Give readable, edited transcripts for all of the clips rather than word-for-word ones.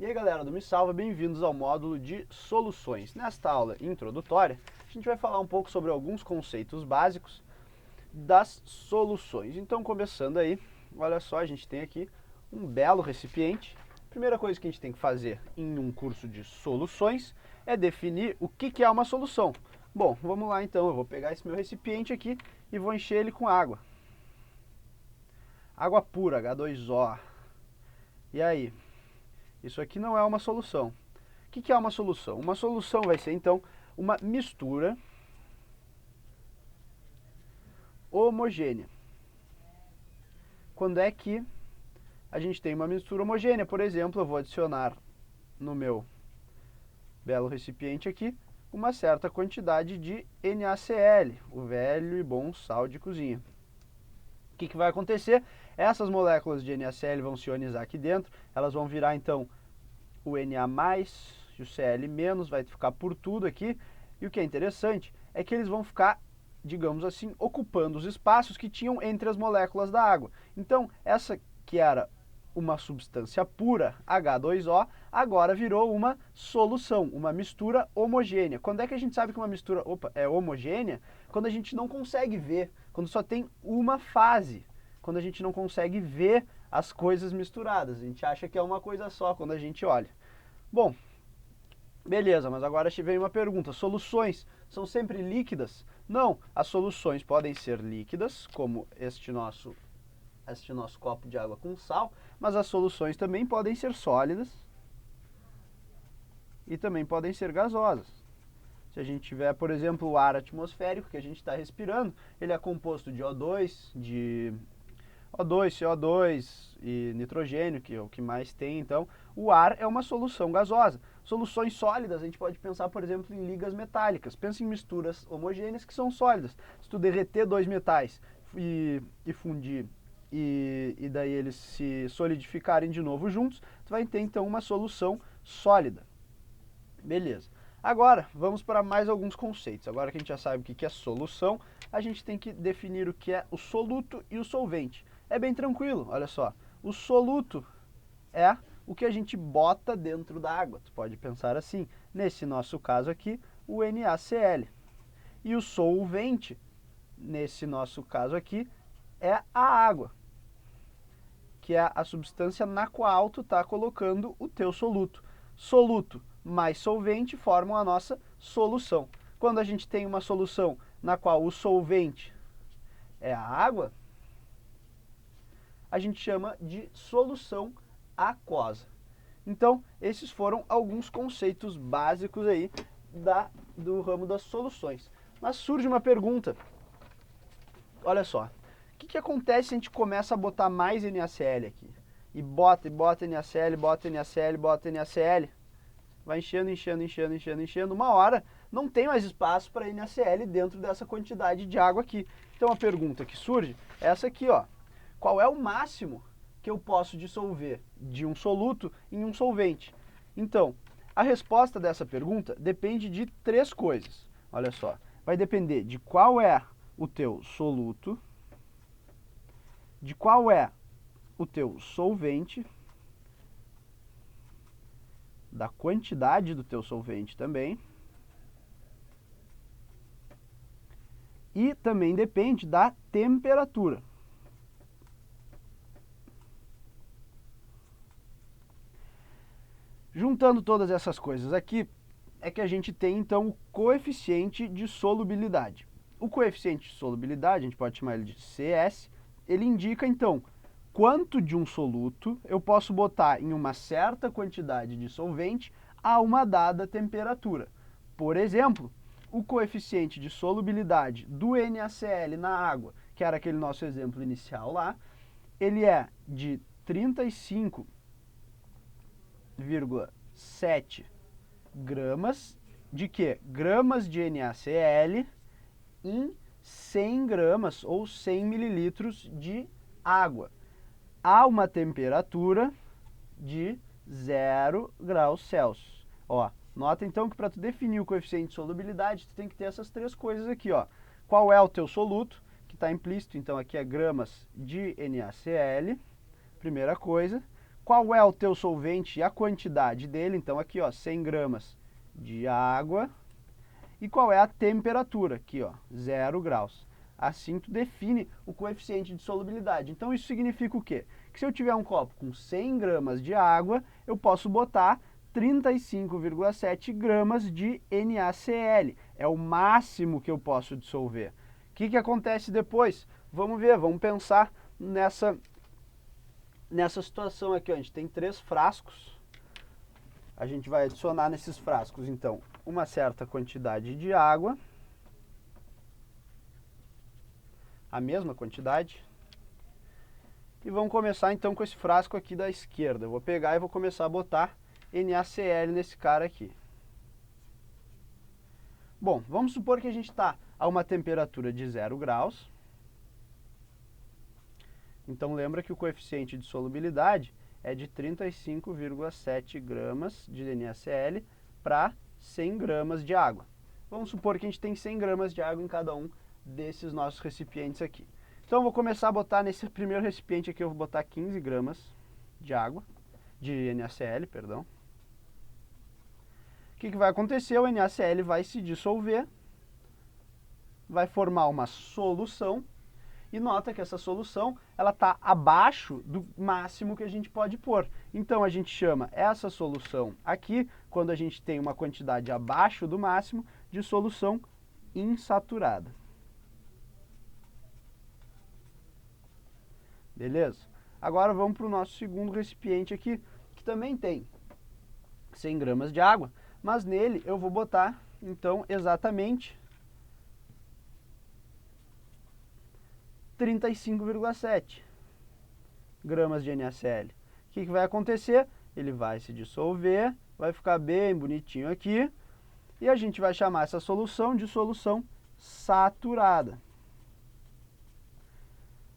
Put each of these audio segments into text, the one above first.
E aí galera do Me Salva, bem-vindos ao módulo de soluções. Nesta aula introdutória, a gente vai falar um pouco sobre alguns conceitos básicos das soluções. Então, começando aí, olha só, a gente tem aqui um belo recipiente. Primeira coisa que a gente tem que fazer em um curso de soluções é definir o que é uma solução. Bom, vamos lá então, eu vou pegar esse meu recipiente aqui e vou encher ele com água. Água pura, H2O. E aí? Isso aqui não é uma solução. O que é uma solução? Uma solução vai ser, então, uma mistura homogênea. Quando é que a gente tem uma mistura homogênea? Por exemplo, eu vou adicionar no meu belo recipiente aqui uma certa quantidade de NaCl, o velho e bom sal de cozinha. O que vai acontecer? Essas moléculas de NaCl vão se ionizar aqui dentro, elas vão virar então o Na+, e o Cl-, vai ficar por tudo aqui, e o que é interessante é que eles vão ficar, digamos assim, ocupando os espaços que tinham entre as moléculas da água. Então, essa que era uma substância pura, H2O, agora virou uma solução, uma mistura homogênea. Quando é que a gente sabe que uma mistura é homogênea? Quando a gente não consegue ver, quando só tem uma fase, quando a gente não consegue ver as coisas misturadas. A gente acha que é uma coisa só quando a gente olha. Bom, beleza, mas agora vem uma pergunta. Soluções são sempre líquidas? Não, as soluções podem ser líquidas, como este nosso copo de água com sal, mas as soluções também podem ser sólidas e também podem ser gasosas. Se a gente tiver, por exemplo, o ar atmosférico que a gente está respirando, ele é composto de O2, CO2 e nitrogênio, que é o que mais tem. Então, o ar é uma solução gasosa. Soluções sólidas, a gente pode pensar, por exemplo, em ligas metálicas. Pensa em misturas homogêneas que são sólidas. Se tu derreter dois metais e fundir, e daí eles se solidificarem de novo juntos, tu vai ter então uma solução sólida. Beleza. Agora, vamos para mais alguns conceitos. Agora que a gente já sabe o que é solução, a gente tem que definir o que é o soluto e o solvente. É bem tranquilo, olha só. O soluto é o que a gente bota dentro da água. Tu pode pensar assim, nesse nosso caso aqui, o NaCl. E o solvente, nesse nosso caso aqui, é a água, que é a substância na qual tu está colocando o teu soluto. Soluto mais solvente formam a nossa solução. Quando a gente tem uma solução na qual o solvente é a água, a gente chama de solução aquosa. Então, esses foram alguns conceitos básicos aí do ramo das soluções. Mas surge uma pergunta. Olha só, o que acontece se a gente começa a botar mais NaCl aqui? E bota NaCl, bota NaCl, bota NaCl. Vai enchendo. Uma hora não tem mais espaço para NaCl dentro dessa quantidade de água aqui. Então a pergunta que surge é essa aqui, ó. Qual é o máximo que eu posso dissolver de um soluto em um solvente? Então, a resposta dessa pergunta depende de três coisas. Olha só, vai depender de qual é o teu soluto, de qual é o teu solvente, da quantidade do teu solvente também, e também depende da temperatura. Juntando todas essas coisas aqui, é que a gente tem então o coeficiente de solubilidade. O coeficiente de solubilidade, a gente pode chamar ele de CS, ele indica então quanto de um soluto eu posso botar em uma certa quantidade de solvente a uma dada temperatura. Por exemplo, o coeficiente de solubilidade do NaCl na água, que era aquele nosso exemplo inicial lá, ele é de 35,7 gramas de quê? Gramas de NaCl em 100 gramas ou 100 mililitros de água, a uma temperatura de 0 graus Celsius. Ó, nota então que para tu definir o coeficiente de solubilidade, tu tem que ter essas três coisas aqui, ó. Qual é o teu soluto, que está implícito, então aqui é gramas de NaCl, primeira coisa. qual é o teu solvente e a quantidade dele. Então aqui, ó, 100 gramas de água. E qual é a temperatura? Aqui, ó, 0 graus. Assim tu define o coeficiente de solubilidade. Então isso significa o quê? Que se eu tiver um copo com 100 gramas de água, eu posso botar 35,7 gramas de NaCl. É o máximo que eu posso dissolver. O que acontece depois? Vamos ver, vamos pensar nessa situação aqui, ó. A gente tem 3 frascos. A gente vai adicionar nesses frascos, então, uma certa quantidade de água. A mesma quantidade. E vamos começar, então, com esse frasco aqui da esquerda. Eu vou pegar e vou começar a botar NaCl nesse cara aqui. Bom, vamos supor que a gente está a uma temperatura de 0 graus. Então lembra que o coeficiente de solubilidade é de 35,7 gramas de NaCl para 100 gramas de água. Vamos supor que a gente tem 100 gramas de água em cada um desses nossos recipientes aqui. Então eu vou começar a botar nesse primeiro recipiente aqui, eu vou botar 15 gramas de água, de NaCl, perdão. O que vai acontecer? O NaCl vai se dissolver, vai formar uma solução, e nota que essa solução ela está abaixo do máximo que a gente pode pôr. Então a gente chama essa solução aqui, quando a gente tem uma quantidade abaixo do máximo, de solução insaturada. Beleza? Agora vamos para o nosso segundo recipiente aqui, que também tem 100 gramas de água, mas nele eu vou botar, então, exatamente 35,7 gramas de NaCl. O que vai acontecer? Ele vai se dissolver, vai ficar bem bonitinho aqui, e a gente vai chamar essa solução de solução saturada.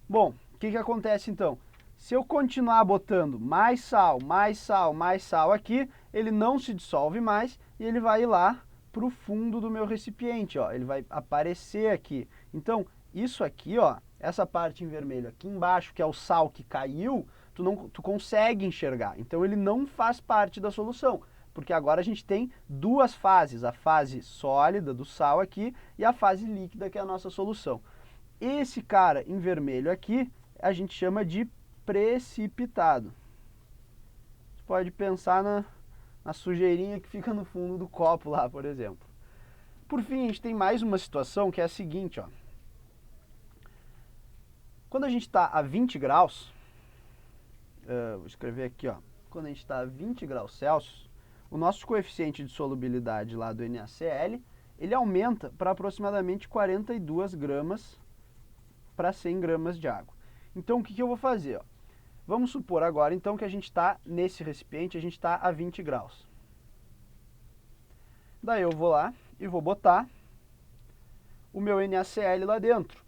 Bom, o que acontece então? Se eu continuar botando mais sal, mais sal, mais sal aqui, ele não se dissolve mais e ele vai ir lá para o fundo do meu recipiente, ó. Ele vai aparecer aqui. Então, isso aqui, ó, essa parte em vermelho aqui embaixo, que é o sal que caiu, tu consegue enxergar. Então, ele não faz parte da solução, porque agora a gente tem duas fases, a fase sólida do sal aqui e a fase líquida, que é a nossa solução. Esse cara em vermelho aqui, a gente chama de precipitado. Você pode pensar na sujeirinha que fica no fundo do copo lá, por exemplo. Por fim, a gente tem mais uma situação que é a seguinte, ó. Quando a gente está a 20 graus, vou escrever aqui, ó. Quando a gente está a 20 graus Celsius, o nosso coeficiente de solubilidade lá do NaCl, ele aumenta para aproximadamente 42 gramas para 100 gramas de água. Então, o que eu vou fazer? Ó? Vamos supor agora, então, que a gente está nesse recipiente, a gente está a 20 graus. Daí eu vou lá e vou botar o meu NaCl lá dentro.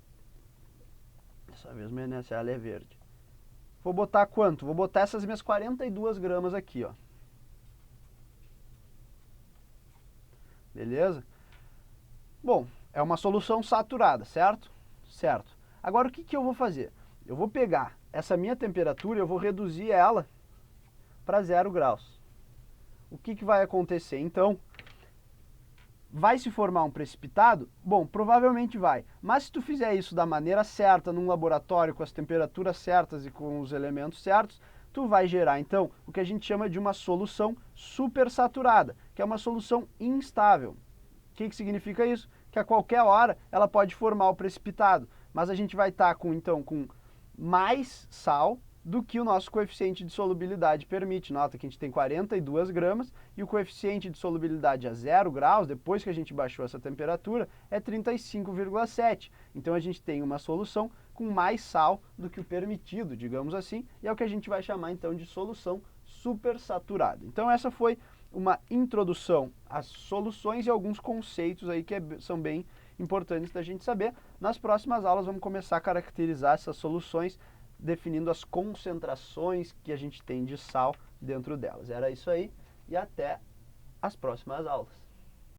Dessa vez meu NaCl é verde. Vou botar quanto? Vou botar essas minhas 42 gramas aqui, ó. Beleza? Bom, é uma solução saturada, certo? Certo. Agora o que eu vou fazer? Eu vou pegar essa minha temperatura e eu vou reduzir ela para 0 graus. O que vai acontecer? Então, vai se formar um precipitado? Bom, provavelmente vai. Mas se tu fizer isso da maneira certa, num laboratório, com as temperaturas certas e com os elementos certos, tu vai gerar, então, o que a gente chama de uma solução supersaturada, que é uma solução instável. O que significa isso? Que a qualquer hora ela pode formar o precipitado, mas a gente vai estar com mais sal do que o nosso coeficiente de solubilidade permite. Nota que a gente tem 42 gramas e o coeficiente de solubilidade a 0 graus, depois que a gente baixou essa temperatura, é 35,7. Então a gente tem uma solução com mais sal do que o permitido, digamos assim, e é o que a gente vai chamar então de solução supersaturada. Então essa foi uma introdução às soluções e alguns conceitos aí que são bem importantes da gente saber. Nas próximas aulas vamos começar a caracterizar essas soluções, definindo as concentrações que a gente tem de sal dentro delas. Era isso aí e até as próximas aulas.